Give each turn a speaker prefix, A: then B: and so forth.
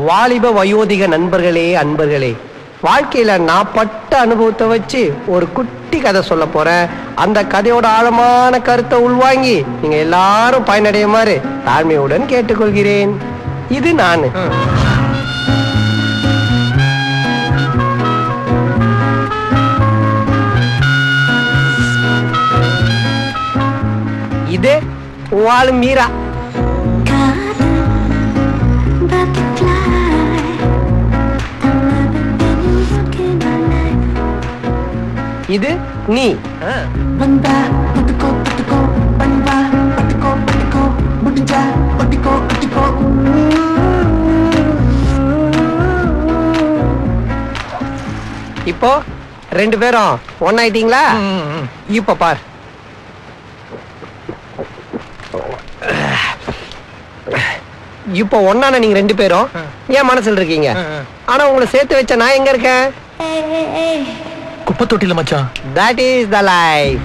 A: வாலிப வயோதிக நண்பர்களே, அன்பர்களே, வாழ்க்கையில நான் பட்ட அனுபவத்தை வச்சு ஒரு குட்டி கதை சொல்ல போறேன். அந்த கதையோட ஆழமான கருத்தை உள்வாங்கி நீங்க எல்லாரும் பயனடையுமாறு தாழ்மையுடன் கேட்டுக்கொள்கிறேன். இது நானு. இது வாழு மீரா. இது நீ. இப்போ 2 பேரும் ஒன்னாயிட்டீங்களா? இப்ப பார். இப்போ ஒன்னான நீங்க 2 பேரும் என் மனசுல இருக்கீங்க. ஆனா உங்களை சேர்த்து வச்ச நான் எங்க இருக்கேன்?
B: குப்பை தொட்டில மச்சான்.
A: That is the life.